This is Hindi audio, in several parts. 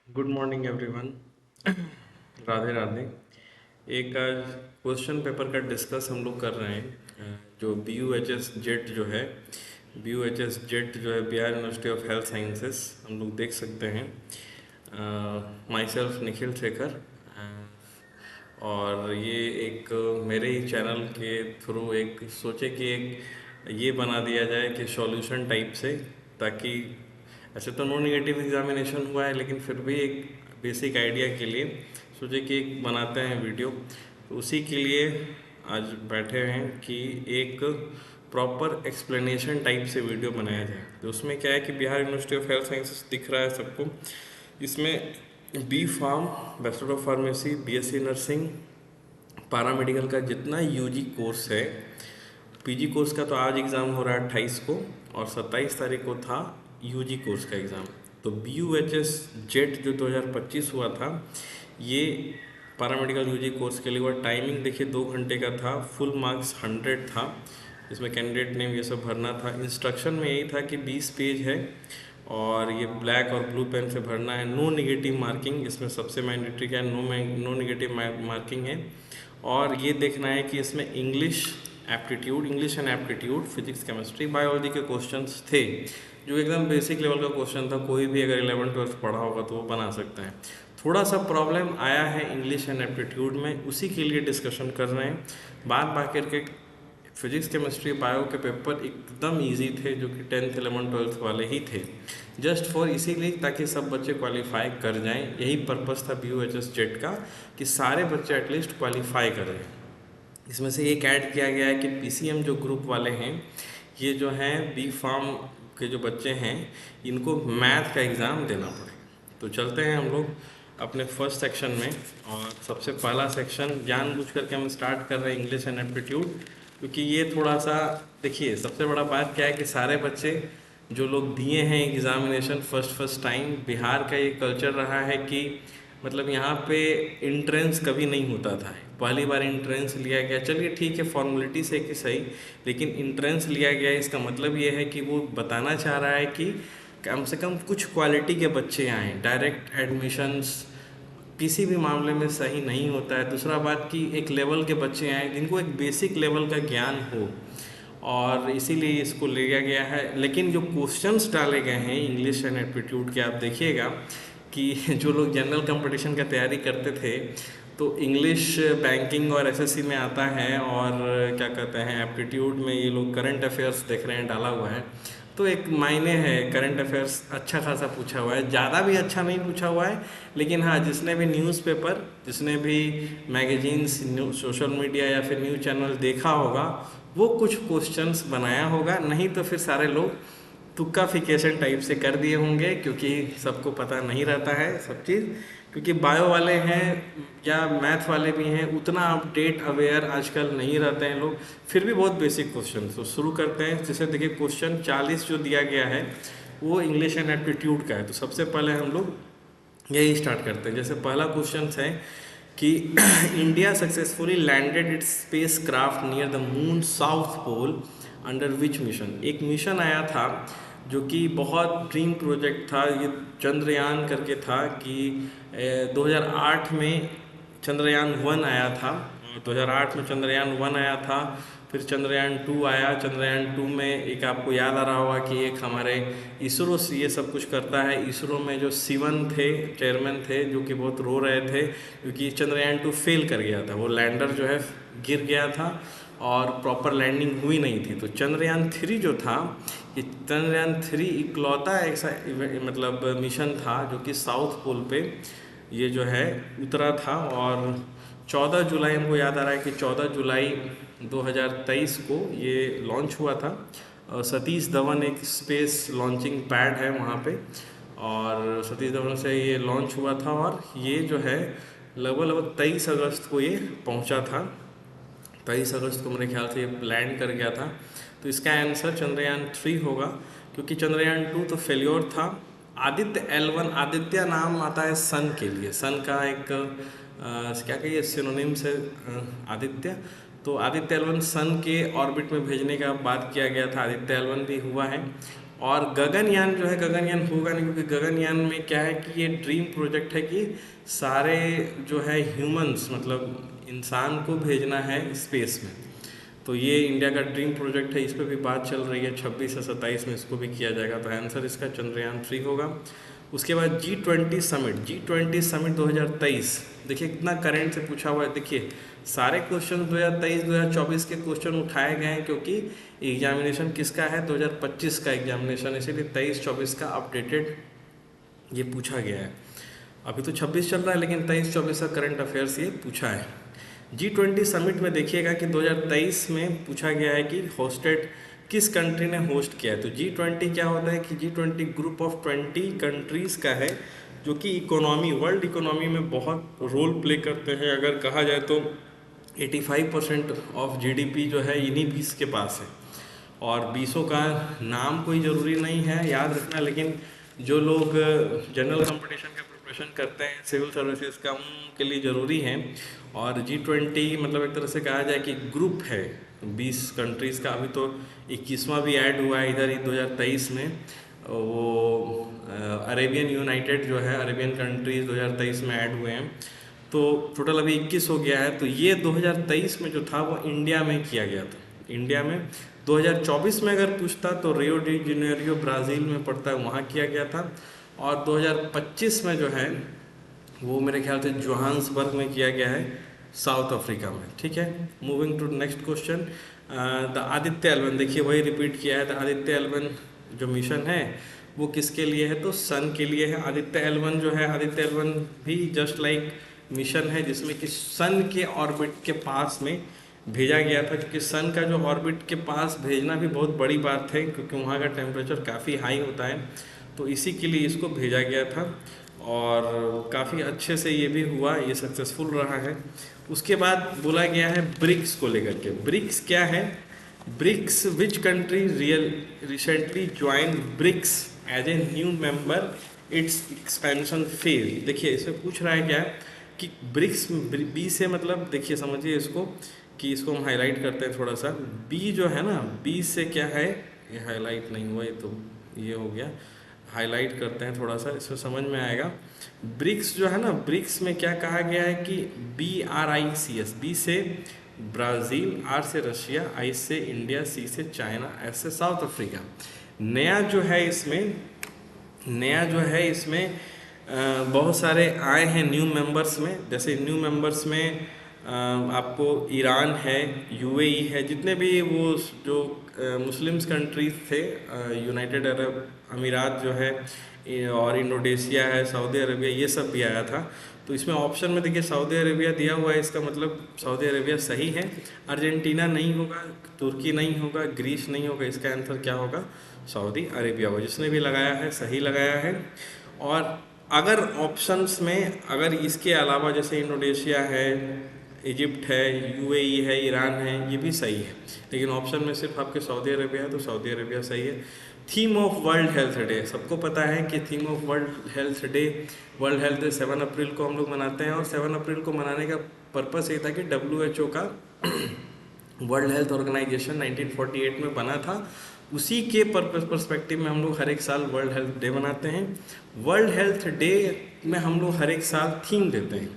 Good morning everyone. Radhe Radhe. एक आज क्वेश्चन पेपर का डिस्कस हम लोग कर रहे हैं। जो B U H S JET जो है, B U H S JET जो है Bihar university of health sciences, हम लोग देख सकते हैं। Myself Nikhil Shekhar. और ये एक मेरे ही चैनल के थ्रू एक सोचे कि एक ये बना दिया जाए कि सॉल्यूशन टाइप से, ताकि ऐसे तो नो नेगेटिव एग्जामिनेशन हुआ है लेकिन फिर भी एक बेसिक आइडिया के लिए सोचे कि एक बनाते हैं वीडियो। तो उसी के लिए आज बैठे हैं कि एक प्रॉपर एक्सप्लेनेशन टाइप से वीडियो बनाया जाए। तो उसमें क्या है कि Bihar university of health sciences दिख रहा है सबको। इसमें B pharm, bachelor of pharmacy, BSc nursing, paramedical का जितना यूजी कोर्स है, पीजी कोर्स का तो आज एग्ज़ाम हो रहा है 28 को, और 27 तारीख को था यूजी कोर्स का एग्ज़ाम। तो B U H S JET जो 2025 हुआ था, ये पैरामेडिकल यूजी कोर्स के लिए हुआ। टाइमिंग देखिए 2 घंटे का था, फुल मार्क्स 100 था। इसमें कैंडिडेट नेम ये सब भरना था। इंस्ट्रक्शन में यही था कि 20 पेज है और ये ब्लैक और ब्लू पेन से भरना है। नो नेगेटिव मार्किंग, इसमें सबसे मैंडेटरी क्या है, नो नेगेटिव मार्किंग है। और ये देखना है कि इसमें English aptitude, English and aptitude, physics, chemistry, biology के क्वेश्चंस थे, जो एकदम बेसिक लेवल का क्वेश्चन था। कोई भी अगर 11th-12th पढ़ा होगा तो वो बना सकता है। थोड़ा सा प्रॉब्लम आया है इंग्लिश एंड एप्टीट्यूड में, उसी के लिए डिस्कशन कर रहे हैं। बाद बाकी के फिजिक्स, केमिस्ट्री, बायो के पेपर एकदम इजी थे, जो कि 10th, 11th, 12th वाले ही थे। जस्ट फॉर इसीलिए ताकि सब बच्चे क्वालिफाई कर जाएं, यही पर्पस था B U H S JET का, कि सारे बच्चे एटलीस्ट क्वालिफाई करें। इसमें से एक ऐड किया गया है कि पीसीएम जो ग्रुप वाले हैं, ये जो हैं बी फार्म के जो बच्चे हैं, इनको मैथ का एग्ज़ाम देना पड़ेगा। तो चलते हैं हम लोग अपने फर्स्ट सेक्शन में। और सबसे पहला सेक्शन जानबूझ करके हम स्टार्ट कर रहे हैं इंग्लिश एंड एप्टीट्यूड, क्योंकि ये थोड़ा सा देखिए, सबसे बड़ा बात क्या है कि सारे बच्चे जो लोग दिए हैं एग्ज़ामिनेशन फर्स्ट टाइम, बिहार का ये कल्चर रहा है कि मतलब यहाँ पे इंट्रेंस कभी नहीं होता था। पहली बार इंट्रेंस लिया गया, चलिए ठीक है फॉर्मेलिटी से कि सही, लेकिन इंट्रेंस लिया गया, इसका मतलब ये है कि वो बताना चाह रहा है कि कम से कम कुछ क्वालिटी के बच्चे आएँ। डायरेक्ट एडमिशन्स किसी भी मामले में सही नहीं होता है। दूसरा बात कि एक लेवल के बच्चे आएँ जिनको एक बेसिक लेवल का ज्ञान हो, और इसीलिए इसको लिया गया है। लेकिन जो क्वेश्चंस डाले गए हैं इंग्लिश एंड एप्टीट्यूड के, आप देखिएगा कि जो लोग जनरल कंपटीशन का तैयारी करते थे, तो इंग्लिश बैंकिंग और एसएससी में आता है, और क्या कहते हैं एप्टीट्यूड में ये लोग करंट अफेयर्स देख रहे हैं डाला हुआ है। तो एक मायने है, करंट अफेयर्स अच्छा खासा पूछा हुआ है, ज़्यादा भी अच्छा नहीं पूछा हुआ है, लेकिन हाँ जिसने भी न्यूज़पेपर, जिसने भी मैगजीन्स, सोशल मीडिया या फिर न्यूज़ चैनल देखा होगा, वो कुछ क्वेश्चंस बनाया होगा। नहीं तो फिर सारे लोग तुक्काफिकेशन टाइप से कर दिए होंगे, क्योंकि सबको पता नहीं रहता है सब चीज़। क्योंकि बायो वाले हैं या मैथ वाले भी हैं, उतना अपडेट अवेयर आजकल नहीं रहते हैं लोग। फिर भी बहुत बेसिक क्वेश्चन तो शुरू करते हैं। जैसे देखिए क्वेश्चन 40 जो दिया गया है वो इंग्लिश एंड एप्टीट्यूड का है। तो सबसे पहले हम लोग यही स्टार्ट करते हैं। जैसे पहला क्वेश्चन है कि India successfully landed its spacecraft near the moon south pole under which mission. एक मिशन आया था जो कि बहुत ड्रीम प्रोजेक्ट था, ये चंद्रयान करके था, कि 2008 में चंद्रयान 1 आया था, 2008 में चंद्रयान 1 आया था। फिर चंद्रयान 2 आया। चंद्रयान 2 में एक आपको याद आ रहा होगा कि एक हमारे इसरो से ये सब कुछ करता है। इसरो में जो सिवन थे, चेयरमैन थे, जो कि बहुत रो रहे थे क्योंकि चंद्रयान 2 फेल कर गया था। वो लैंडर जो है गिर गया था और प्रॉपर लैंडिंग हुई नहीं थी। तो चंद्रयान 3 जो था, ये चंद्रयान 3 इकलौता ऐसा मतलब मिशन था जो कि साउथ पोल पे ये जो है उतरा था। और 14 जुलाई, हमको याद आ रहा है कि 14 जुलाई 2023 को ये लॉन्च हुआ था। सतीश धवन एक स्पेस लॉन्चिंग पैड है वहाँ पे, और सतीश धवन से ये लॉन्च हुआ था। और ये जो है लगभग 23 अगस्त को ये पहुँचा था। 23 अगस्त को मेरे ख्याल से ये लैंड कर गया था। तो इसका आंसर चंद्रयान 3 होगा, क्योंकि चंद्रयान 2 तो फेल्योर था। आदित्य L1, आदित्य नाम आता है सन के लिए, सन का एक क्या कहिए सिनोनिम्स है आदित्य। तो आदित्य L1 सन के ऑर्बिट में भेजने का बात किया गया था। आदित्य L1 भी हुआ है। और गगनयान जो है, गगनयान होगा नहीं, क्योंकि गगनयान में क्या है कि ये ड्रीम प्रोजेक्ट है कि सारे जो है ह्यूमंस मतलब इंसान को भेजना है स्पेस में। तो ये इंडिया का ड्रीम प्रोजेक्ट है, इस पर भी बात चल रही है, 26 से 27 में इसको भी किया जाएगा। तो आंसर इसका चंद्रयान 3 होगा। उसके बाद G20 समिट, G20 समिट 2023, देखिए कितना करंट से पूछा हुआ है। देखिए सारे क्वेश्चन 2023-2024 के क्वेश्चन उठाए गए हैं, क्योंकि एग्जामिनेशन किसका है, 2025 का एग्जामिनेशन, इसीलिए 23-24 का अपडेटेड ये पूछा गया है। अभी तो 26 चल रहा है, लेकिन 23-24 का करंट अफेयर्स ये पूछा है। G20 समिट में देखिएगा कि 2023 में पूछा गया है कि होस्टेड किस कंट्री ने होस्ट किया है। तो G20 क्या होता है कि G20 ग्रुप ऑफ 20 कंट्रीज़ का है, जो कि इकोनॉमी, वर्ल्ड इकोनॉमी में बहुत रोल प्ले करते हैं। अगर कहा जाए तो 85% ऑफ GDP जो है इन्हीं 20 के पास है। और 20 का नाम कोई ज़रूरी नहीं है याद रखना, लेकिन जो लोग जनरल कंपटीशन का प्रिपरेशन करते हैं, सिविल सर्विसेज का, उनके लिए ज़रूरी है। और G20 मतलब एक तरह से कहा जाए कि ग्रुप है 20 कंट्रीज़ का। अभी तो 21वां भी ऐड हुआ है इधर ही 2023 में, वो अरेबियन यूनाइटेड जो है, अरेबियन कंट्रीज़ 2023 में ऐड हुए हैं। तो टोटल अभी 21 हो गया है। तो ये 2023 में जो था वो इंडिया में किया गया था। इंडिया में 2024 में अगर पूछता तो रियो डी जेनेरियो ब्राज़ील में पड़ता है, वहाँ किया गया था। और 2025 में जो है वो मेरे ख्याल से जोहान्सबर्ग में किया गया है, साउथ अफ्रीका में। ठीक है, moving to next question. The Aditya L1, देखिए वही रिपीट किया है। द आदित्य एल1 जो मिशन है वो किसके लिए है, तो सन के लिए है। आदित्य एल1 जो है, आदित्य एल1 भी जस्ट लाइक मिशन है, जिसमें कि सन के ऑर्बिट के पास में भेजा गया था। क्योंकि सन का जो ऑर्बिट के पास भेजना भी बहुत बड़ी बात है, क्योंकि वहाँ का टेम्परेचर काफ़ी हाई होता है। तो इसी के लिए इसको भेजा गया था, और काफ़ी अच्छे से ये भी हुआ, ये सक्सेसफुल रहा है। उसके बाद बोला गया है ब्रिक्स को लेकर के। ब्रिक्स क्या है, BRICS which country recently join BRICS as a new member, its expansion phase. देखिए इसमें पूछ रहा है क्या कि ब्रिक्स, बी से मतलब देखिए समझिए इसको, कि इसको हम हाईलाइट करते हैं थोड़ा सा। बी जो है ना, बी से क्या है, ये हाईलाइट नहीं हुआ, ये तो ये हो गया, हाईलाइट करते हैं थोड़ा सा, इसमें समझ में आएगा। ब्रिक्स जो है ना, ब्रिक्स में क्या कहा गया है कि BRICS, बी से ब्राज़ील, आर से रशिया, आई से इंडिया, सी से चाइना, एस से साउथ अफ्रीका। नया जो है इसमें बहुत सारे आए हैं न्यू मेंबर्स में। जैसे न्यू मेंबर्स में आपको ईरान है, UAE है, जितने भी वो जो मुस्लिम्स कंट्रीज थे, यूनाइटेड अरब अमीरात जो है, और इंडोनेशिया है, सऊदी अरेबिया, ये सब भी आया था। तो इसमें ऑप्शन में देखिए सऊदी अरेबिया दिया हुआ है, इसका मतलब सऊदी अरेबिया सही है। अर्जेंटीना नहीं होगा, तुर्की नहीं होगा, ग्रीस नहीं होगा, इसका आंसर क्या होगा, सऊदी अरेबिया होगा। जिसने भी लगाया है सही लगाया है। और अगर ऑप्शंस में अगर इसके अलावा जैसे इंडोनेशिया है, इजिप्ट है, UAE है, ईरान है, ये भी सही है, लेकिन ऑप्शन में सिर्फ आपके सऊदी अरेबिया है, तो सऊदी अरेबिया सही है। Theme of world health day, सबको पता है कि theme of world health day 7 अप्रैल को हम लोग मनाते हैं। और 7 अप्रैल को मनाने का पर्पस ये था कि WHO का वर्ल्ड हेल्थ ऑर्गेनाइजेशन 1948 में बना था, उसी के पर्सपेक्टिव में हम लोग हर एक साल वर्ल्ड हेल्थ डे मनाते हैं। वर्ल्ड हेल्थ डे में हम लोग हर एक साल थीम देते हैं।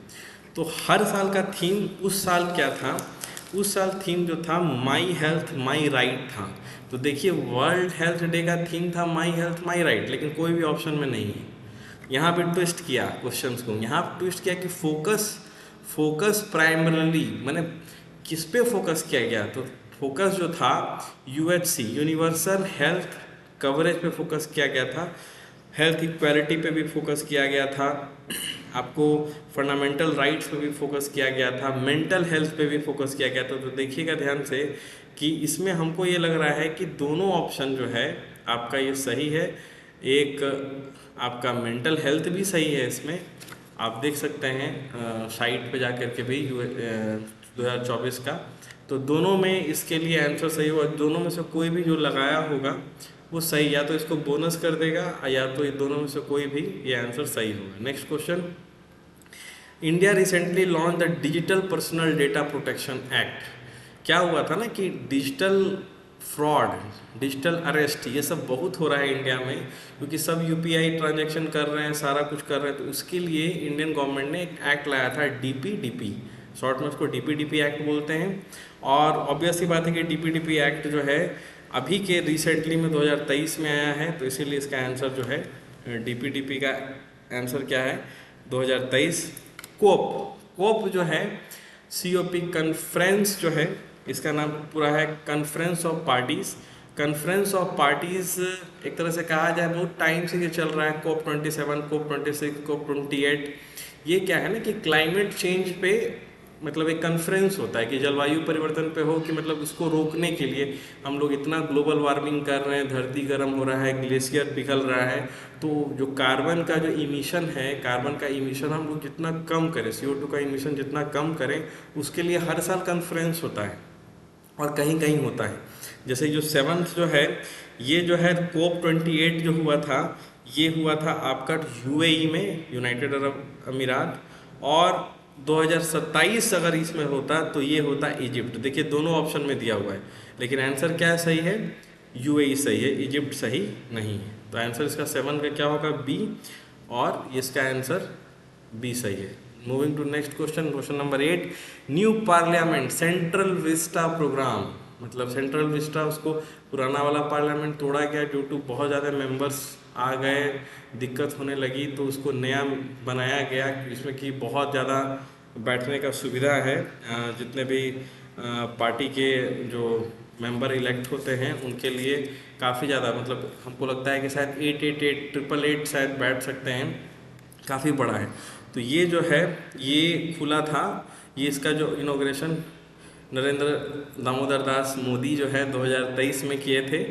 तो हर साल का थीम उस साल क्या था, उस साल थीम जो था माई हेल्थ माई राइट था। तो देखिए वर्ल्ड हेल्थ डे का थीम था माई हेल्थ माई राइट, लेकिन कोई भी ऑप्शन में नहीं है। यहाँ पे ट्विस्ट किया क्वेश्चंस को, यहाँ ट्विस्ट किया कि फोकस प्राइमरली मैंने किस पे फोकस किया गया, तो फोकस जो था UHC, यूनिवर्सल हेल्थ कवरेज पे फोकस किया गया था। हेल्थ इक्वालिटी पे भी फोकस किया गया था, आपको फंडामेंटल राइट्स पे भी फोकस किया गया था, मेंटल हेल्थ पे भी फोकस किया गया था। तो देखिएगा ध्यान से कि इसमें हमको ये लग रहा है कि दोनों ऑप्शन जो है आपका ये सही है। एक आपका मेंटल हेल्थ भी सही है, इसमें आप देख सकते हैं साइट पे जा कर के भी 2024 का। तो दोनों में इसके लिए आंसर सही होगा। दोनों में से कोई भी जो लगाया होगा वो सही, या तो इसको बोनस कर देगा, या तो ये दोनों में से कोई भी ये आंसर सही होगा। Next question, India recently launch the digital personal data protection act. क्या हुआ था ना कि डिजिटल फ्रॉड, डिजिटल अरेस्ट, ये सब बहुत हो रहा है इंडिया में, क्योंकि सब यूपीआई ट्रांजैक्शन कर रहे हैं, सारा कुछ कर रहे हैं। तो उसके लिए इंडियन गवर्नमेंट ने एक एक्ट लाया था, डीपीडीपी, शॉर्ट में उसको डीपीडीपी एक्ट बोलते हैं। और ऑब्वियस सी बात है कि डीपीडीपी एक्ट जो है अभी के रिसेंटली में 2023 में आया है, तो इसीलिए इसका आंसर जो है डीपीडीपी का आंसर क्या है 2023। कोप, कोप जो है सीओपी, कन्फ्रेंस जो है इसका नाम पूरा है conference of parties. Conference of parties एक तरह से कहा जाए बहुत टाइम से ये चल रहा है, कोप 27, कोप 26, कोप 28। ये क्या है ना कि क्लाइमेट चेंज पे मतलब एक कन्फ्रेंस होता है कि जलवायु परिवर्तन पे हो, कि मतलब उसको रोकने के लिए हम लोग इतना ग्लोबल वार्मिंग कर रहे हैं, धरती गर्म हो रहा है, ग्लेशियर पिघल रहा है, तो जो कार्बन का जो इमिशन है, कार्बन का इमिशन हम लोग जितना कम करें, CO2 का इमिशन जितना कम करें, उसके लिए हर साल कन्फ्रेंस होता है और कहीं कहीं होता है। जैसे जो 7th जो है, ये जो है कोप 28 जो हुआ था, ये हुआ था आपका यूएई में, यूनाइटेड अरब अमीरात। और 2027 अगर इसमें होता तो ये होता इजिप्ट। देखिए दोनों ऑप्शन में दिया हुआ है, लेकिन आंसर क्या सही है, यूएई सही है, इजिप्ट सही नहीं है। तो आंसर इसका 7 का क्या होगा, बी, और इसका आंसर बी सही है। Moving to next question, question number 8। New parliament central vista programme, मतलब सेंट्रल विस्टा उसको पुराना वाला पार्लियामेंट तोड़ा गया ड्यू टू बहुत ज़्यादा मेंबर्स आ गए, दिक्कत होने लगी, तो उसको नया बनाया गया जिसमें कि बहुत ज़्यादा बैठने का सुविधा है। जितने भी पार्टी के जो मेंबर इलेक्ट होते हैं उनके लिए काफ़ी ज़्यादा, मतलब हमको लगता है कि शायद 888 शायद बैठ सकते हैं, काफ़ी बड़ा है। तो ये जो है ये खुला था, ये इसका जो इनॉग्रेशन नरेंद्र दामोदर दास मोदी जो है 2023 में किए थे।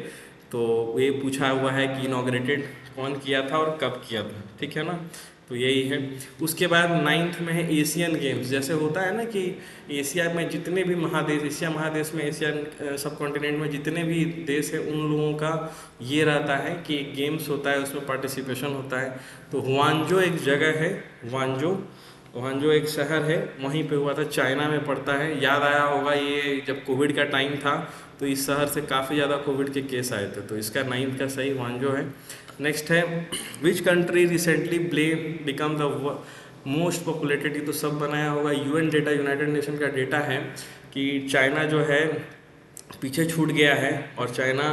तो ये पूछा हुआ है कि इनॉग्रेटेड कौन किया था और कब किया था, ठीक है ना। तो यही है। उसके बाद 9th में है एशियन गेम्स। जैसे होता है ना कि एशिया में जितने भी महादेश, एशिया महादेश में, एशियन सब कॉन्टिनेंट में जितने भी देश है, उन लोगों का ये रहता है कि गेम्स होता है, उसमें पार्टिसिपेशन होता है। तो हुआंजो एक जगह है, हुआंजो एक शहर है, वहीं पे हुआ था, चाइना में पड़ता है। याद आया होगा ये जब कोविड का टाइम था तो इस शहर से काफ़ी ज़्यादा कोविड के केस आए थे, तो इसका 9th का सही हुआंजो है। नेक्स्ट है विच country recently become the most populated, ये तो सब बनाया होगा, यूएन डेटा, यूनाइटेड नेशन का डेटा है कि चाइना जो है पीछे छूट गया है, और चाइना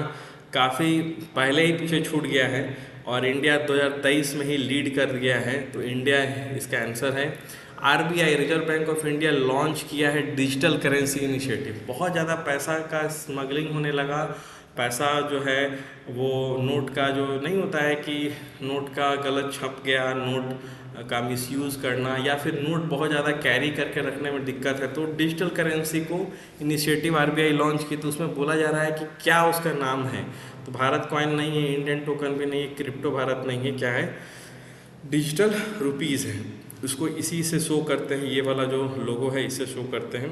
काफ़ी पहले ही पीछे छूट गया है, और इंडिया 2023 में ही लीड कर गया है, तो इंडिया इसका आंसर है। RBI, reserve bank of India launch किया है डिजिटल करेंसी इनिशिएटिव। बहुत ज़्यादा पैसा का स्मगलिंग होने लगा, पैसा जो है वो नोट का जो नहीं होता है कि नोट का गलत छप गया, नोट का मिसयूज़ करना, या फिर नोट बहुत ज़्यादा कैरी करके रखने में दिक्कत है, तो डिजिटल करेंसी को इनिशिएटिव आरबीआई लॉन्च की। तो उसमें बोला जा रहा है कि क्या उसका नाम है, तो भारत कॉइन नहीं है, इंडियन टोकन भी नहीं है, क्रिप्टो भारत नहीं है, क्या है, डिजिटल रुपीज़ है। उसको इसी से शो करते हैं, ये वाला जो लोगो है इससे शो करते हैं।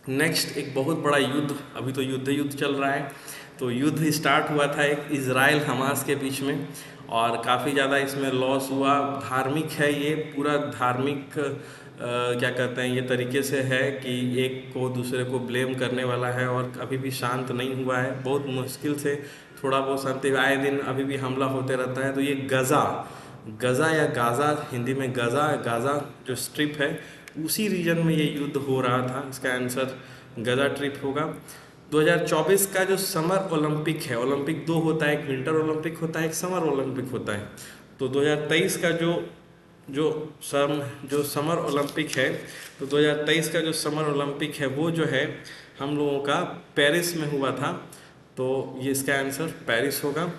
नेक्स्ट एक बहुत बड़ा युद्ध, अभी तो युद्ध चल रहा है, तो युद्ध स्टार्ट हुआ था एक इज़राइल हमास के बीच में, और काफ़ी ज़्यादा इसमें लॉस हुआ। धार्मिक है ये, पूरा धार्मिक क्या कहते हैं, ये तरीके से है कि एक को दूसरे को ब्लेम करने वाला है, और अभी भी शांत नहीं हुआ है, बहुत मुश्किल से थोड़ा बहुत शांति, आए दिन अभी भी हमला होते रहता है। तो ये गज़ा या गाज़ा, हिंदी में गाज़ा जो स्ट्रिप है, उसी रीजन में ये युद्ध हो रहा था। इसका आंसर गज़ा ट्रिप होगा। 2024 का जो समर ओलंपिक है, ओलंपिक दो होता है, एक विंटर ओलंपिक होता है, एक समर ओलंपिक होता है। तो 2023 का जो समर ओलंपिक है, तो 2023 का जो समर ओलंपिक है वो जो है हम लोगों का पेरिस में हुआ था, तो ये इसका आंसर पेरिस होगा।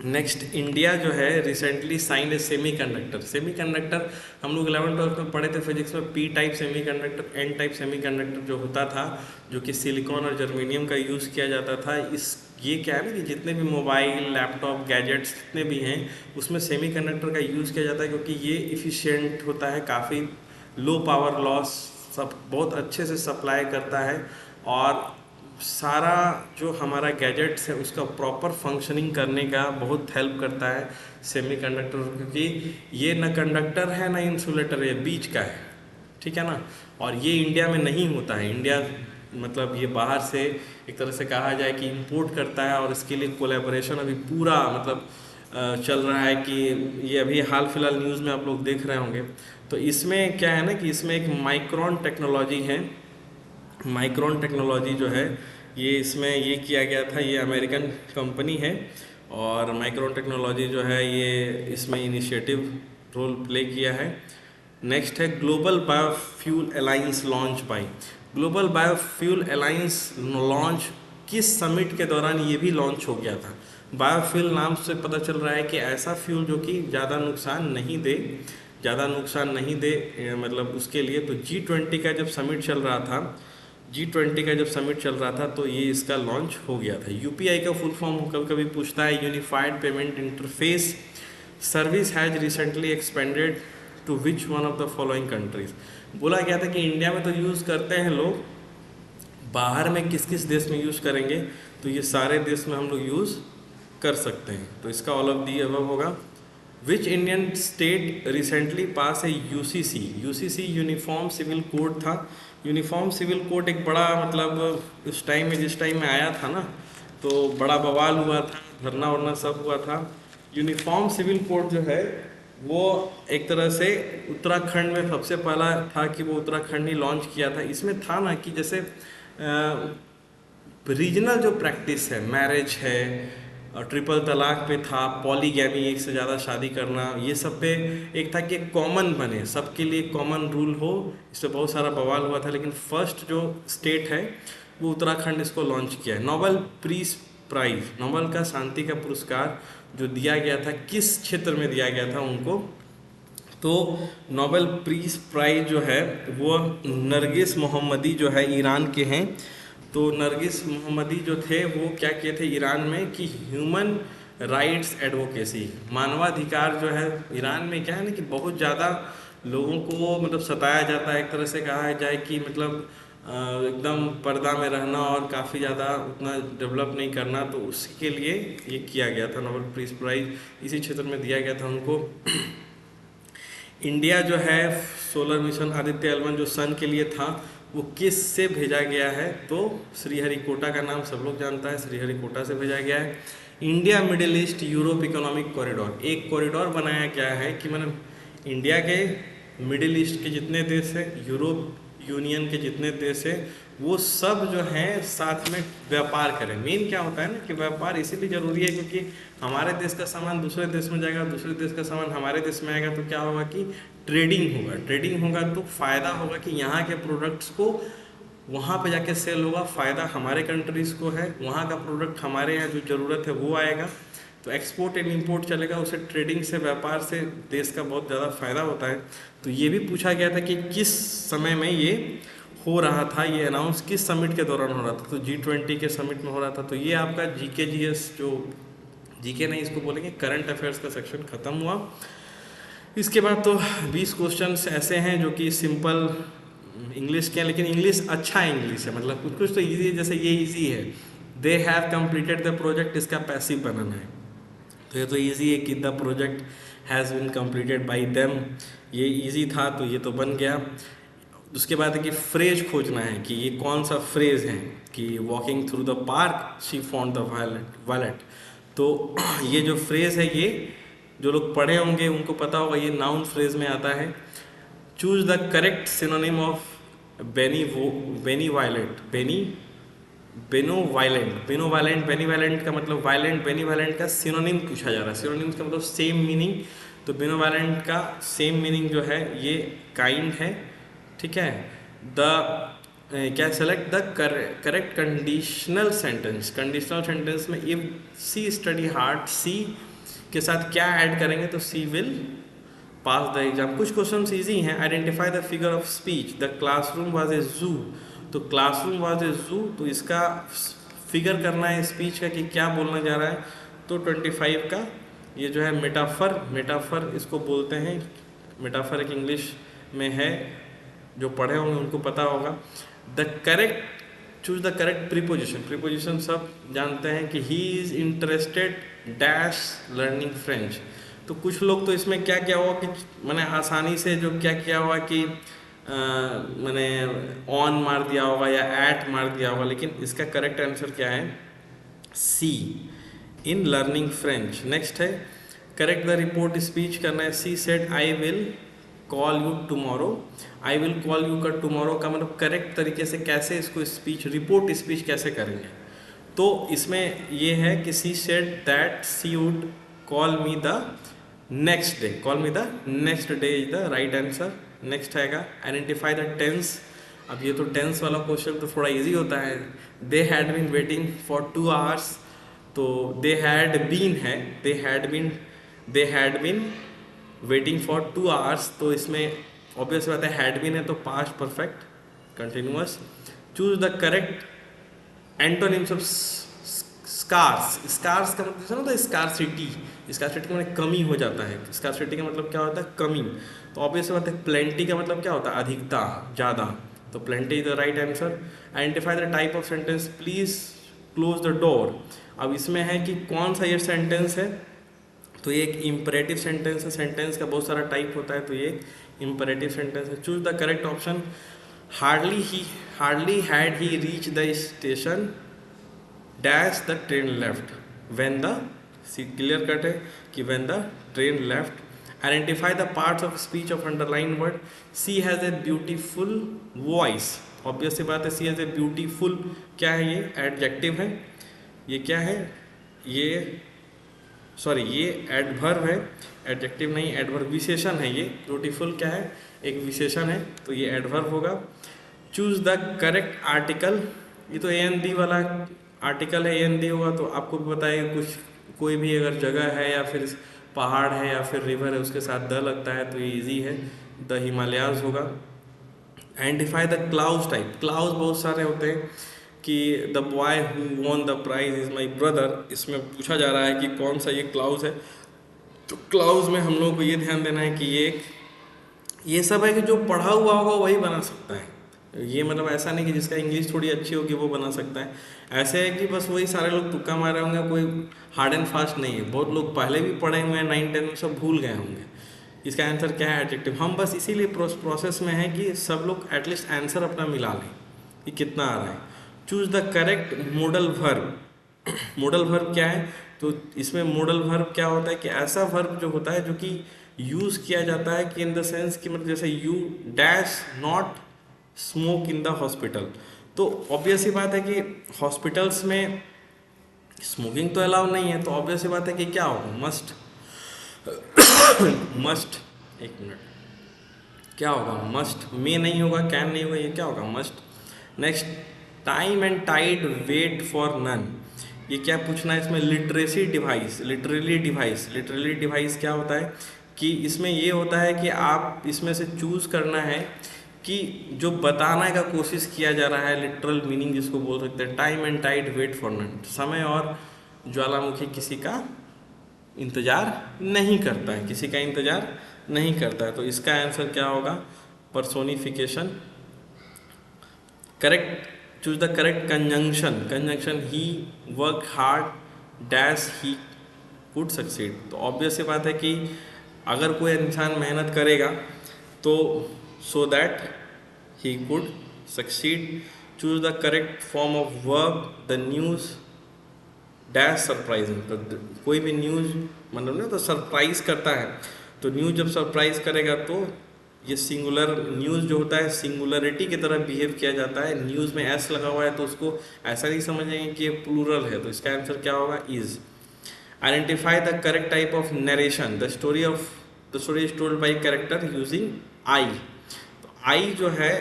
नेक्स्ट, इंडिया जो है रिसेंटली साइंड ए सेमीकंडक्टर हम लोग 11th-12th में पढ़े थे फिजिक्स में, P type semiconductor, N type semiconductor जो होता था, जो कि सिलिकॉन और जर्मेनियम का यूज़ किया जाता था। ये क्या है ना कि जितने भी मोबाइल, लैपटॉप, गैजेट्स जितने भी हैं उसमें सेमीकंडक्टर का यूज़ किया जाता है, क्योंकि ये इफ़िशियंट होता है, काफ़ी लो पावर लॉस, सब बहुत अच्छे से सप्लाई करता है, और सारा जो हमारा गैजेट्स है उसका प्रॉपर फंक्शनिंग करने का बहुत हेल्प करता है सेमीकंडक्टर, क्योंकि ये न कंडक्टर है न इंसुलेटर है, बीच का है, ठीक है ना। और ये इंडिया में नहीं होता है, इंडिया मतलब ये बाहर से एक तरह से कहा जाए कि इंपोर्ट करता है, और इसके लिए कोलैबोरेशन अभी पूरा मतलब चल रहा है कि ये अभी हाल फिलहाल न्यूज़ में आप लोग देख रहे होंगे। तो इसमें क्या है ना कि इसमें एक माइक्रोन टेक्नोलॉजी है। माइक्रोन टेक्नोलॉजी जो है ये इसमें ये किया गया था, ये अमेरिकन कंपनी है, और माइक्रोन टेक्नोलॉजी जो है ये इसमें इनिशिएटिव रोल प्ले किया है। नेक्स्ट है global biofuel alliance launch by. Global biofuel alliance launch किस समिट के दौरान ये भी लॉन्च हो गया था। बायोफ्यूल नाम से पता चल रहा है कि ऐसा फ्यूल जो कि ज़्यादा नुकसान नहीं दे, मतलब उसके लिए। तो G20 का जब समिट चल रहा था, G20 का जब समिट चल रहा था तो ये इसका लॉन्च हो गया था। यूपीआई का फुल फॉर्म कभी कभी पूछता है, unified payment interface service has recently expanded to which one of the following countries. बोला गया था कि इंडिया में तो यूज़ करते हैं लोग, बाहर में किस किस देश में यूज़ करेंगे, तो ये सारे देश में हम लोग यूज़ कर सकते हैं। तो इसका ऑल ऑफ दी अबव होगा। Which Indian state recently pass है UCC. UCC uniform civil code था। यूनिफॉर्म सिविल कोड एक बड़ा मतलब उस टाइम में, जिस टाइम में आया था ना, तो बड़ा बवाल हुआ था, धरना वरना सब हुआ था। यूनिफॉर्म सिविल कोड जो है वो एक तरह से उत्तराखंड में सबसे पहला था कि वो उत्तराखंड ही लॉन्च किया था। इसमें था ना कि जैसे रीजनल जो प्रैक्टिस है, मैरिज है, ट्रिपल तलाक पे था, पॉलीगैमी, एक से ज़्यादा शादी करना, ये सब पे एक था कि कॉमन बने, सबके लिए कॉमन रूल हो। इस पर बहुत सारा बवाल हुआ था, लेकिन फर्स्ट जो स्टेट है वो उत्तराखंड इसको लॉन्च किया है। नोबेल पीस प्राइज, नोबेल का शांति का पुरस्कार जो दिया गया था, किस क्षेत्र में दिया गया था उनको, तो नोबेल पीस प्राइज जो है वो नरगिस मोहम्मदी जो है ईरान के हैं। तो नरगिस मोहम्मदी जो थे वो क्या किए थे ईरान में कि ह्यूमन राइट्स एडवोकेसी, मानवाधिकार जो है ईरान में क्या है ना कि बहुत ज़्यादा लोगों को मतलब सताया जाता है, एक तरह से कहा जाए कि मतलब एकदम पर्दा में रहना और काफ़ी ज़्यादा उतना डेवलप नहीं करना। तो उसके लिए ये किया गया था, नोबेल पीस प्राइज इसी क्षेत्र में दिया गया था उनको। इंडिया जो है सोलर मिशन आदित्य L1 जो सन के लिए था वो किस से भेजा गया है, तो श्रीहरिकोटा का नाम सब लोग जानता है, श्रीहरिकोटा से भेजा गया है। India middle east Europe economic corridor, एक कॉरिडोर बनाया गया है कि मतलब इंडिया के मिडिल ईस्ट के जितने देश है, यूरोप यूनियन के जितने देश है, वो सब जो हैं साथ में व्यापार करें। मेन क्या होता है ना कि व्यापार इसीलिए ज़रूरी है क्योंकि हमारे देश का सामान दूसरे देश में जाएगा, दूसरे देश का सामान हमारे देश में आएगा, तो क्या होगा कि ट्रेडिंग होगा। ट्रेडिंग होगा तो फ़ायदा होगा कि यहाँ के प्रोडक्ट्स को वहाँ पे जाके सेल होगा, फ़ायदा हमारे कंट्रीज़ को है, वहाँ का प्रोडक्ट हमारे यहाँ जो ज़रूरत है वो आएगा। तो एक्सपोर्ट एंड इंपोर्ट चलेगा, उसे ट्रेडिंग से, व्यापार से देश का बहुत ज़्यादा फ़ायदा होता है। तो ये भी पूछा गया था कि किस समय में ये हो रहा था, ये अनाउंस किस समिट के दौरान हो रहा था, तो G20 के समिट में हो रहा था। तो ये आपका जीके जीएस, जो जीके नहीं इसको बोलेंगे, करंट अफेयर्स का सेक्शन ख़त्म हुआ। इसके बाद तो 20 क्वेश्चंस ऐसे हैं जो कि सिंपल इंग्लिश के हैं, लेकिन इंग्लिश अच्छा इंग्लिश है, मतलब कुछ कुछ तो ईजी है, जैसे ये ईजी है, they have completed the project, इसका पैसिव बनाना है। तो ये तो ईजी है कि the project has been completed by them, ये ईजी था तो ये तो बन गया। उसके बाद है कि फ्रेज खोजना है कि ये कौन सा फ्रेज है, कि walking through the park she found the wallet. तो ये जो फ्रेज है, ये जो लोग पढ़े होंगे उनको पता होगा, ये नाउन फ्रेज में आता है। Choose the correct synonym of benevolent का मतलब वायलेंट, बेनीवायलेंट का सिनोनिम पूछा जा रहा है। सिनोनिम का मतलब सेम मीनिंग, तो बेनीवायलेंट का सेम मीनिंग जो है ये काइंड है, ठीक है। क्या select the correct conditional sentence. Conditional sentence में इफ सी स्टडी हार्ड, सी के साथ क्या ऐड करेंगे तो सी विल पास द एग्जाम। कुछ क्वेश्चन ईजी हैं। Identify the figure of speech, the classroom was a जू, तो क्लासरूम वाज ए जू, तो इसका फिगर करना है स्पीच का कि क्या बोलना जा रहा है। तो 25 का ये जो है मेटाफर इसको बोलते हैं। मेटाफर एक इंग्लिश में है, जो पढ़े होंगे उनको पता होगा। The correct, choose the correct preposition सब जानते हैं कि he is interested dash learning French. तो कुछ लोग तो इसमें क्या हुआ कि मैंने आसानी से जो क्या हुआ कि मैंने ऑन मार दिया होगा या एट मार दिया होगा, लेकिन इसका करेक्ट आंसर क्या है? सी, इन लर्निंग फ्रेंच। नेक्स्ट है करेक्ट द रिपोर्ट स्पीच करना है। She said I will call you tomorrow. I will call you का टुमारो का मतलब करेक्ट तरीके से कैसे इसको स्पीच, रिपोर्ट स्पीच कैसे करेंगे? तो इसमें ये है कि she said that she would call me the next day. Call me the next day is the right answer. Next आएगा आइडेंटिफाई द टेंस। अब ये तो टेंस वाला क्वेश्चन तो थोड़ा इजी होता है। They had been waiting for 2 hours, तो दे हैड बीन है, they had been waiting for 2 hours, तो इसमें ऑब्वियस बात है हैड बीन है तो past perfect continuous. Choose the correct antonyms of scarce. Scarce का मतलब होता है स्कार्सिटी। स्कार्सिटी का मतलब कमी हो जाता है। स्कार्सिटी का मतलब क्या होता है? कमी। तो ऑब्वियस बात है प्लेंटी का मतलब क्या होता है? अधिकता, ज़्यादा। तो plenty is the right answer. Identify the type of sentence, please close the door. अब इसमें है कि कौन सा ये सेंटेंस है, तो ये एक इम्परेटिव सेंटेंस है। सेंटेंस का बहुत सारा टाइप होता है, तो ये एक इम्परेटिव सेंटेंस है। Choose the correct option. Hardly had he reach the station dash the train left when the, clear cut है कि when the train left. Identify the parts of speech of underline word. She has a beautiful voice. Obvious सी बात है, सी हैज़ ए ब्यूटीफुल क्या है? ये एडजेक्टिव है। ये क्या है? ये ये एडवर्ब है, एडजेक्टिव नहीं, एडवर्ब विशेषण है। ये ब्यूटीफुल क्या है? एक विशेषण है, तो ये एडवर्ब होगा। Choose the correct article. ये तो AND वाला आर्टिकल है, AND होगा तो आपको भी बताइए कुछ, कोई भी अगर जगह है या फिर पहाड़ है या फिर रिवर है उसके साथ द लगता है तो ये इजी है, द हिमालयाज होगा। Identify the clause type. Clause बहुत सारे होते हैं कि the boy who won the prize is my brother. इसमें पूछा जा रहा है कि कौन सा ये क्लाउज है। तो क्लाउज में हम लोगों को ये ध्यान देना है कि ये सब है कि जो पढ़ा हुआ होगा वही बना सकता है। ये मतलब ऐसा नहीं कि जिसका इंग्लिश थोड़ी अच्छी होगी वो बना सकता है। ऐसे है कि बस वही सारे लोग तुक्का मारे होंगे, कोई हार्ड एंड फास्ट नहीं है। बहुत लोग पहले भी पढ़े हुए हैं, 9-10 में सब भूल गए होंगे। इसका आंसर क्या है? एडजेक्टिव। हम बस इसीलिए प्रोसेस में है कि सब लोग एटलीस्ट आंसर अपना मिला लें कि कितना आ रहा है। Choose the correct model verb. Model verb क्या है? तो इसमें मोडल वर्ब क्या होता है कि ऐसा वर्ब जो होता है जो कि यूज़ किया जाता है कि इन द सेंस कि मतलब जैसे you dash not smoke in the hospital. तो ऑब्वियस ही बात है कि हॉस्पिटल्स में स्मोकिंग तो अलाउ नहीं है, तो ऑब्वियस ही बात है कि क्या होगा? मस्ट मस्ट, एक मिनट, क्या होगा? मस्ट में नहीं होगा, कैन नहीं होगा, ये क्या होगा? Must. Next, time and tide wait for none. ये क्या पूछना है इसमें? Literacy device, literally device. Literally device क्या होता है कि इसमें ये होता है कि आप इसमें से चूज करना है कि जो बताने का कोशिश किया जा रहा है, लिटरल मीनिंग जिसको बोल सकते हैं। Time and tide wait for none, समय और ज्वालामुखी किसी का इंतजार नहीं करता है, किसी का इंतजार नहीं करता है। तो इसका आंसर क्या होगा? Personification. Correct, choose the correct conjunction. Conjunction, he work hard dash he could succeed. तो ऑब्वियस सी बात है कि अगर कोई इंसान मेहनत करेगा तो so that he could succeed. Choose the correct form of verb. The news dash surprising. तो कोई भी न्यूज़ मतलब ना तो सरप्राइज करता है, तो न्यूज़ जब सरप्राइज करेगा तो ये सिंगुलर न्यूज़ जो होता है सिंगुलरिटी की तरह बिहेव किया जाता है। न्यूज़ में एस लगा हुआ है तो उसको ऐसा नहीं समझेंगे कि ये प्लूरल है, तो इसका आंसर क्या होगा? Is. Identify the correct type of narration. The story is told by character using I. I जो है,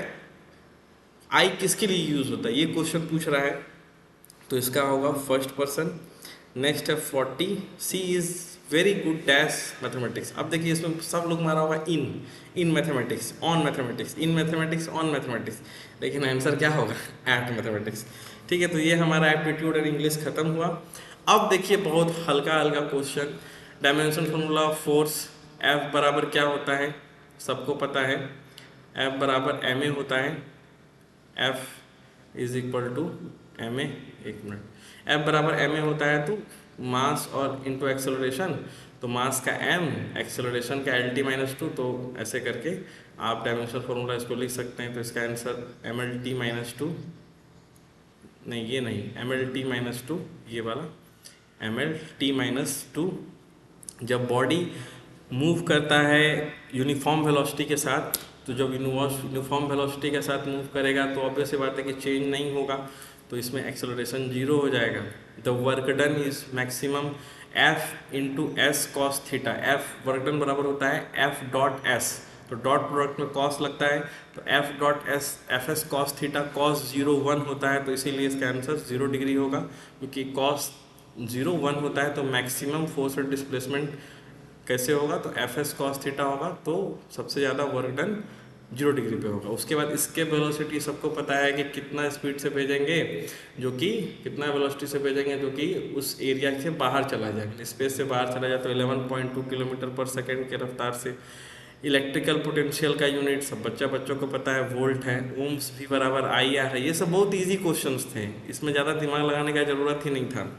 आई किसके लिए यूज होता है ये क्वेश्चन पूछ रहा है, तो इसका होगा फर्स्ट पर्सन। नेक्स्ट है 40, she is very good dash mathematics. अब देखिए इसमें सब लोग मारा होगा in mathematics, on mathematics, in mathematics, on mathematics, लेकिन आंसर क्या होगा? At mathematics. ठीक है, तो ये हमारा एप्टीट्यूड और इंग्लिश खत्म हुआ। अब देखिए बहुत हल्का हल्का question, dimension formula of force. F बराबर क्या होता है? सबको पता है, F बराबर ma होता है। F is equal to ma, एक मिनट, F बराबर ma होता है तो मास और इंटू एक्सेलरेशन, तो मास का m, एक्सेलरेशन का lt-2, तो ऐसे करके आप डायमेंशनल फॉर्मूला इसको लिख सकते हैं। तो इसका आंसर mLT-2, नहीं ये नहीं, mLT-2, ये वाला mLT-2। जब बॉडी मूव करता है यूनिफॉर्म वेलोसिटी के साथ, तो जब यूनिफॉर्म वेलोसिटी के साथ मूव करेगा तो ऑब्वियस सी बात है कि चेंज नहीं होगा, तो इसमें एक्सेलरेशन जीरो हो जाएगा। The work done is maximum F into S cos theta. F work done बराबर होता है F डॉट एस, तो डॉट प्रोडक्ट में कॉस लगता है, तो F dot S F S cos theta cos 0 1 होता है, तो इसीलिए इसका आंसर 0 डिग्री होगा, क्योंकि कॉस 0 1 होता है। तो मैक्सिमम फोर्स और डिस्प्लेसमेंट कैसे होगा, तो एफ एस कॉस थीटा होगा, तो सबसे ज़्यादा वर्क डन 0 डिग्री पे होगा। उसके बाद इसके वेलोसिटी सबको पता है कि कितना स्पीड से भेजेंगे, जो कि कितना वेलोसिटी से भेजेंगे जो कि उस एरिया से बाहर चला जाए, स्पेस से बाहर चला जाए, तो 11.2 किलोमीटर पर सेकेंड के रफ्तार से। इलेक्ट्रिकल पोटेंशियल का यूनिट सब बच्चों को पता है, वोल्ट है। ओम्स भी बराबर IR है। ये सब बहुत ईजी क्वेश्चंस थे, इसमें ज़्यादा दिमाग लगाने का ज़रूरत ही नहीं था।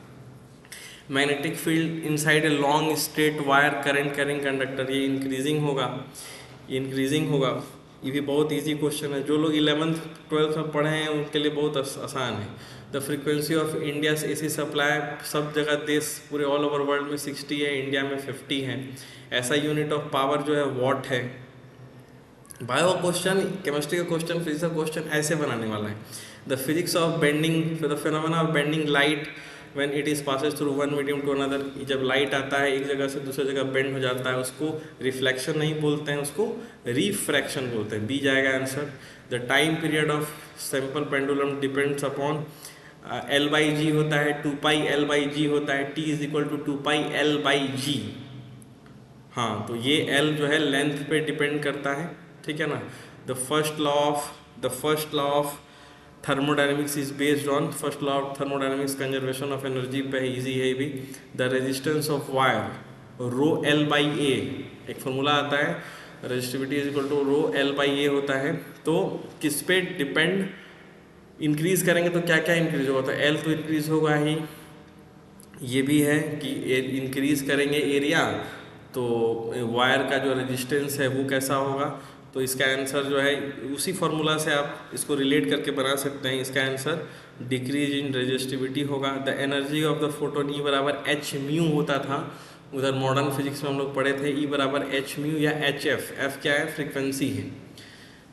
Magnetic field inside a long straight wire current carrying conductor, ये इंक्रीजिंग होगा। ये भी बहुत इजी क्वेश्चन है, जो लोग 11th 12th में पढ़े हैं उनके लिए बहुत आसान है। The frequency of India AC supply, सब जगह देश पूरे ऑल ओवर वर्ल्ड में 60 है, इंडिया में 50 है। ऐसा यूनिट ऑफ पावर जो है वॉट है। बायो क्वेश्चन, केमिस्ट्री का क्वेश्चन, फिजिक्स का क्वेश्चन ऐसे बनाने वाला है। The physics of bending, the phenomena of bending light when it is passes through one medium to another, जब लाइट आता है एक जगह से दूसरी जगह बेंड हो जाता है, उसको रिफ्लेक्शन नहीं बोलते हैं, उसको रिफ्रैक्शन बोलते हैं। बी जाएगा answer. The time period of simple pendulum depends upon L/G होता है, 2π/L/G होता है, T is equal to 2π/L/G। हाँ, तो ये L जो है लेंथ पे डिपेंड करता है, ठीक है ना। The first law of thermodynamics is based on, first law of thermodynamics conservation of energy पे है, इजी है भी। The resistance of wire ρL/A, एक फॉर्मूला आता है, resistivity is equal to ρL/A होता है। तो किस पे डिपेंड, इंक्रीज करेंगे तो क्या क्या इंक्रीज होगा, तो L तो इंक्रीज होगा ही। ये भी है कि इंक्रीज करेंगे एरिया तो वायर का जो रेजिस्टेंस है वो कैसा होगा, तो इसका आंसर जो है उसी फॉर्मूला से आप इसको रिलेट करके बना सकते हैं। इसका आंसर डिक्रीज इन रेजिस्टिविटी होगा। The energy of the photon E बराबर h होता था, उधर मॉडर्न फिजिक्स में हम लोग पढ़े थे। E बराबर h या HF, F क्या है, फ्रीक्वेंसी है।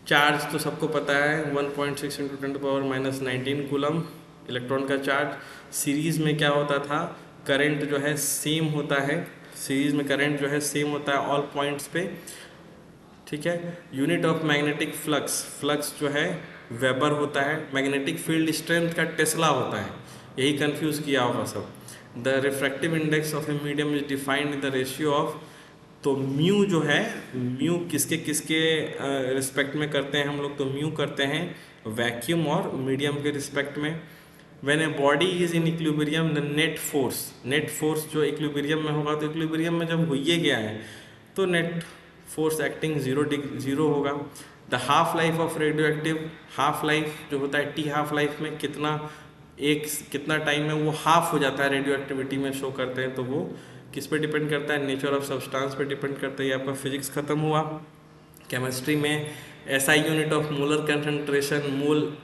चार्ज तो सबको पता है, 1.6 × 10⁻19 कूलम इलेक्ट्रॉन का चार्ज। सीरीज में क्या होता था, करंट जो है सेम होता है, सीरीज में करंट जो है सेम होता है ऑल पॉइंट्स पे, ठीक है। यूनिट ऑफ मैग्नेटिक फ्लक्स जो है वेबर होता है। मैग्नेटिक फील्ड स्ट्रेंथ का टेस्ला होता है, यही कंफ्यूज किया होगा सब। The refractive index of a medium is defined in the ratio of, तो म्यू जो है, म्यू किसके रिस्पेक्ट में करते हैं हम लोग, तो म्यू करते हैं वैक्यूम और मीडियम के रिस्पेक्ट में। When a body is in equilibrium the net force जो इक्विलिब्रियम में होगा, तो इक्विलिब्रियम में जब हो ही गया है तो नेट फोर्स एक्टिंग 0 होगा। The half life of radio active, half life जो होता है T हाफ लाइफ में कितना टाइम में वो हाफ हो जाता है रेडियो एक्टिविटी में शो करते हैं, तो वो किस पे डिपेंड करता है, नेचर ऑफ सब्सटेंस पे डिपेंड करता है। ये आपका फिजिक्स खत्म हुआ। केमिस्ट्री में SI unit of molar concentration, mole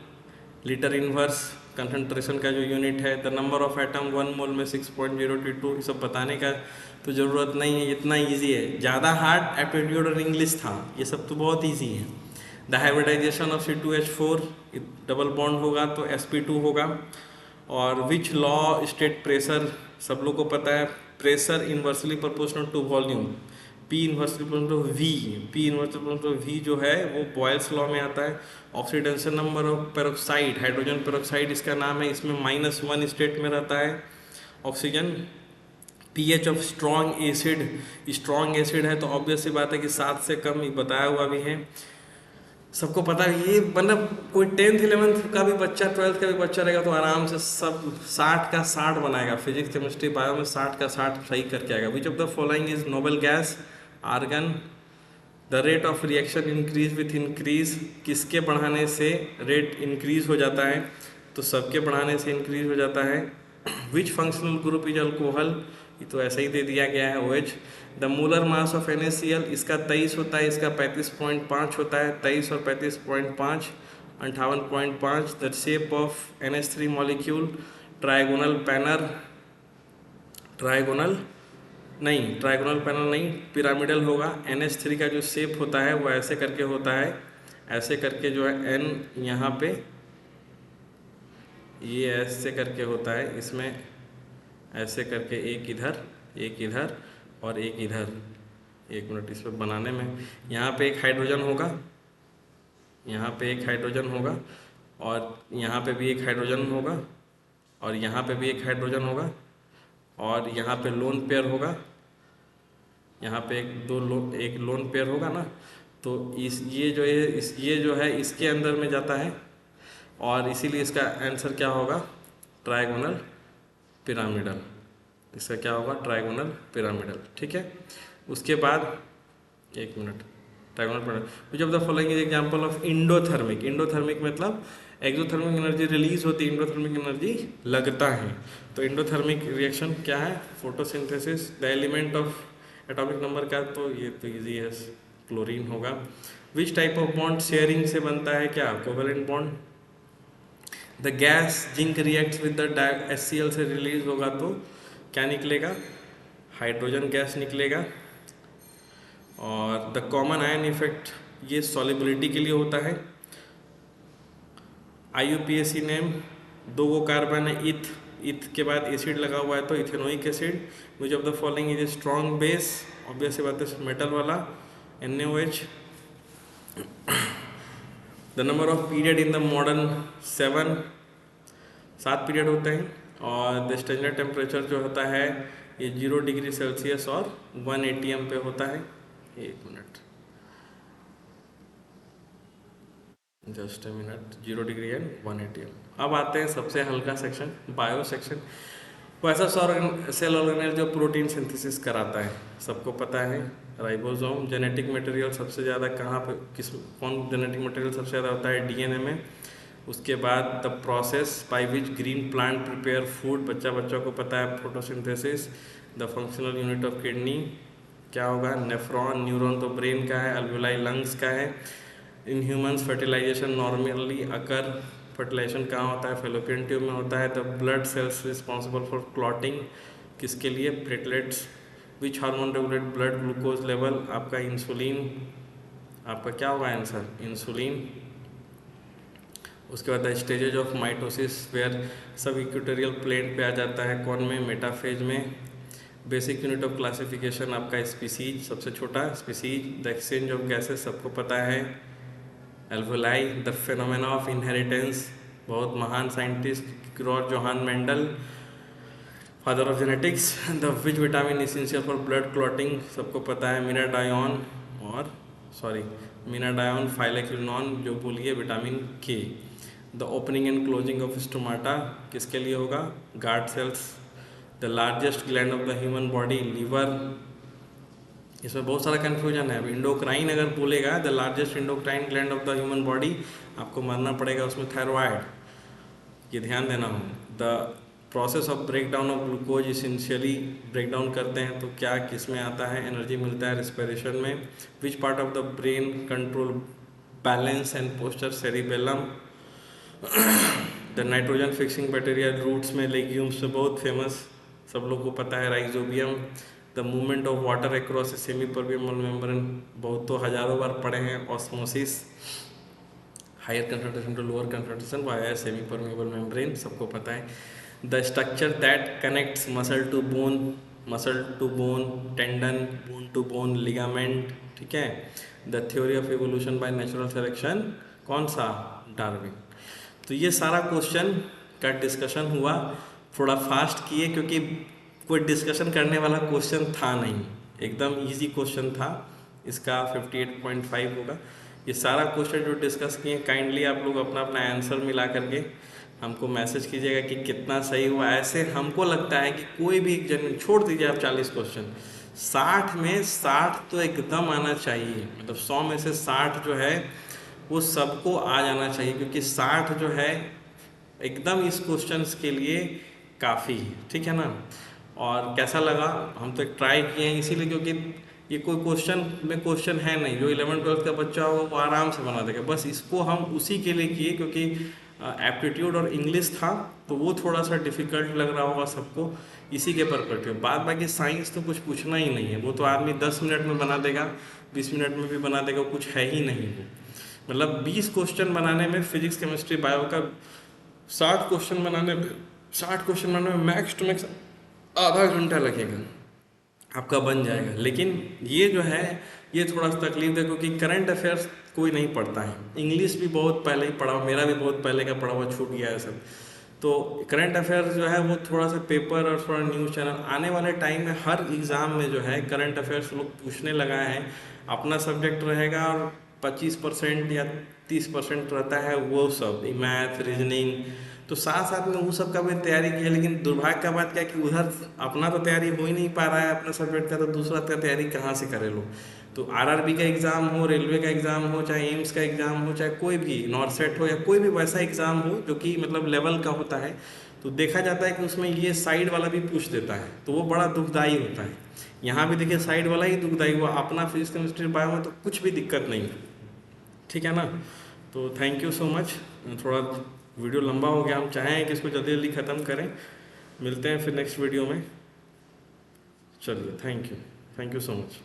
litre inverse concentration का जो यूनिट है। द नंबर ऑफ एटम 1 मोल में 6.022, ये सब बताने का तो ज़रूरत नहीं है, इतना ईजी है। ज़्यादा हार्ड एप्टीट्यूड और इंग्लिश था, ये सब तो बहुत ईजी है। The hybridization of C2H4, double bond होगा तो sp2 होगा। और विच लॉ स्टेट प्रेशर, सब लोग को पता है, pressure inversely proportional to volume, P inversely proportional to V जो है वो बॉयल्स लॉ में आता है। Oxidation number of peroxide, hydrogen peroxide इसका नाम है, इसमें -1 स्टेट में रहता है oxygen. pH of strong acid है तो ऑब्वियस सी बात है कि 7 से कम, बताया हुआ भी है, सबको पता है। ये मतलब कोई 10th 11th का भी बच्चा, 12th का भी बच्चा रहेगा तो आराम से सब 60 का 60 बनाएगा, फिजिक्स केमिस्ट्री बायो में 60 का 60 सही करके आएगा। Which of the following is noble gas, argon. The rate of reaction increase with increase, किसके बढ़ाने से रेट इंक्रीज हो जाता है, तो सबके बढ़ाने से इंक्रीज हो जाता है, विच फंक्शनल ग्रुप इज अल्कोहल, ये तो ऐसा ही दे दिया गया है OH। The molar mass of NaCl, इसका 23 होता है, इसका 35.5 होता है, 23 और 35.5 58.5। The shape of NH3 molecule trigonal panel, trigonal नहीं, पिरामिडल होगा। NH3 का जो शेप होता है वो ऐसे करके होता है, ऐसे करके जो है N यहाँ पे ये ऐसे करके होता है, इसमें ऐसे करके एक इधर और एक इधर। एक मिनट, इस पर बनाने में यहाँ पे एक हाइड्रोजन होगा, यहाँ पे एक हाइड्रोजन होगा, और यहाँ पे भी एक हाइड्रोजन होगा, और यहाँ पे भी एक हाइड्रोजन होगा, और यहाँ पे लोन पेयर होगा, यहाँ पे एक लोन पेयर होगा ना। तो ये जो है इसके अंदर में जाता है, और इसीलिए इसका आंसर क्या होगा, ट्राइगोनल पिरामिडल। इसका क्या होगा, ट्राइगोनल पिरामिडल। ठीक है, उसके बाद एक minute, trigonal pyramidal. Which of the following is example of endothermic. Endothermic मतलब एक्सोथर्मिक एनर्जी रिलीज होती है, इंडोथर्मिक एनर्जी लगता है। तो इंडोथर्मिक रिएक्शन क्या है, photosynthesis. The element of atomic number का तो ये तो इजी है, क्लोरीन होगा। Which type of bond sharing से बनता है, क्या, covalent bond. The gas zinc reacts with the HCl से रिलीज होगा तो क्या निकलेगा, हाइड्रोजन गैस निकलेगा। और द कॉमन आयन इफेक्ट, ये सॉलिबिलिटी के लिए होता है। IUPAC नेम, 2 कार्बन है, इथ के बाद एसिड लगा हुआ है तो ethanoic acid. Which of the following is a strong base, obvious बात है मेटल वाला, NaOH। The number of period in the modern 7 period होते हैं। और द स्टैंडर्ड टेम्परेचर जो होता है ये 0 डिग्री सेल्सियस और 1 ATM पे होता है। एक minute, just a minute, 0 degree and 1 ATM। अब आते हैं सबसे हल्का सेक्शन, बायो सेक्शन। वो ऐसा सेल ऑर्गेनेल जो प्रोटीन सिंथेसिस कराता है, सबको पता है, राइबोसोम। जेनेटिक मटेरियल सबसे ज़्यादा कहाँ पे, कौन जेनेटिक मटेरियल सबसे ज़्यादा होता है, DNA में। उसके बाद the process by which green plant prepare food, बच्चों को पता है, photosynthesis. The functional unit of kidney क्या होगा, नेफ्रॉन। न्यूरॉन तो ब्रेन का है, अल्वेलाई लंग्स का है। In humans fertilization normally occur, fertilization कहाँ होता है, फेलोपियन ट्यूब में होता है। The blood cells responsible for clotting, किसके लिए, platelets. Which hormone regulate blood glucose level, आपका इंसुलिन, आपका क्या होगा आंसर, इंसुलिन। उसके बाद the stages of mitosis, where सब इक्वेटोरियल प्लेन पे आ जाता है, कौन में, मेटाफेज में। बेसिक यूनिट ऑफ क्लासिफिकेशन आपका स्पीसीज, सबसे छोटा species. The exchange of gases सबको पता है, alveoli. The phenomena of inheritance, बहुत महान scientist cross Johan Mendel, father of genetics. The which vitamin essential for blood clotting, सबको पता है, मीनाडायोन और मीनाडायोन, फाइलेक्विनोन, जो बोलिए vitamin K. The opening and closing of stomata किसके लिए होगा, guard cells. The largest gland of the human body, liver. इसमें बहुत सारा कन्फ्यूजन है। अब इंडोक्राइन अगर बोलेगा, the largest endocrine gland of the human body, आपको मानना पड़ेगा उसमें थायरॉयड, ये ध्यान देना हो। The process of break down of glucose, essentially break down करते हैं तो क्या किस में आता है, एनर्जी मिलता है रिस्पिरेशन में। Which part of the brain control balance and posture, cerebellum. The nitrogen fixing bacteria, roots में, लेग्यूम्स में बहुत फेमस, सब लोग को पता है, rhizobium. The movement of water across a semi permeable membrane, बहुत तो हजारों बार पढ़े हैं, osmosis. Higher concentration to lower concentration via semi permeable membrane, सबको पता है। The structure that connects muscle to bone, tendon, bone to bone, ligament, ठीक है। The theory of evolution by natural selection, कौन सा, डार्विन। तो ये सारा क्वेश्चन का डिस्कशन हुआ, थोड़ा फास्ट किए क्योंकि कोई डिस्कशन करने वाला क्वेश्चन था नहीं, एकदम इजी क्वेश्चन था। इसका 58.5 होगा। ये सारा क्वेश्चन जो डिस्कस किए, काइंडली आप लोग अपना अपना आंसर मिला करके हमको मैसेज कीजिएगा कि कितना सही हुआ। ऐसे हमको लगता है कि कोई भी एक छोड़ दीजिए आप 40 क्वेश्चन, 60 में 60 तो एकदम आना चाहिए, मतलब 100 में से 60 जो है वो सबको आ जाना चाहिए, क्योंकि 60 जो है एकदम इस क्वेश्चंस के लिए काफ़ी है, ठीक है ना। और कैसा लगा, हम तो एक ट्राई किए हैं इसीलिए क्योंकि ये कोई क्वेश्चन है नहीं, जो 11वीं 12वीं का बच्चा होगा वो आराम से बना देगा। बस इसको हम उसी के लिए किए क्योंकि एप्टीट्यूड और इंग्लिश था, तो वो थोड़ा सा डिफिकल्ट लग रहा होगा सबको, इसी के परस्पेक्टिव। बाद बाकी साइंस तो कुछ पूछना ही नहीं है, वो तो आदमी 10 मिनट में बना देगा, 20 मिनट में भी बना देगा, कुछ है ही नहीं वो। मतलब 20 क्वेश्चन बनाने में फिजिक्स केमिस्ट्री बायो का 60 क्वेश्चन बनाने में मैक्स टू मैक्स आधा घंटा लगेगा, आपका बन जाएगा। लेकिन ये जो है ये थोड़ा सा तकलीफ है क्योंकि करंट अफेयर्स कोई नहीं पढ़ता है। इंग्लिश भी बहुत पहले ही पढ़ा, मेरा भी बहुत पहले का पढ़ा हुआ छूट गया है सब। तो करंट अफेयर्स जो है वो थोड़ा सा पेपर और थोड़ा न्यूज़ चैनल, आने वाले टाइम में हर एग्ज़ाम में जो है करंट अफेयर्स लोग पूछने लगाए हैं। अपना सब्जेक्ट रहेगा और 25% या 30% रहता है वो सब मैथ रीजनिंग, तो साथ साथ में वो सब का भी तैयारी किया। लेकिन दुर्भाग्य का बात क्या है कि उधर अपना तो तैयारी हो ही नहीं पा रहा है अपने सब्जेक्ट का, तो दूसरा का तैयारी कहाँ से करे लोग। तो आरआरबी का एग्ज़ाम हो, रेलवे का एग्ज़ाम हो, चाहे एम्स का एग्ज़ाम हो, चाहे कोई भी नॉर्सेट हो या कोई भी वैसा एग्ज़ाम हो जो कि मतलब लेवल का होता है, तो देखा जाता है कि उसमें ये साइड वाला भी पूछ देता है, तो वो बड़ा दुखदाई होता है। यहाँ भी देखिए साइड वाला ही दुखदाई हुआ, अपना फिजिक्स केमिस्ट्री बायो में तो कुछ भी दिक्कत नहीं, ठीक है ना। तो थैंक यू सो मच। थोड़ा वीडियो लंबा हो गया, हम चाहें कि इसको जल्दी जल्दी ख़त्म करें। मिलते हैं फिर नेक्स्ट वीडियो में। चलिए, थैंक यू सो मच।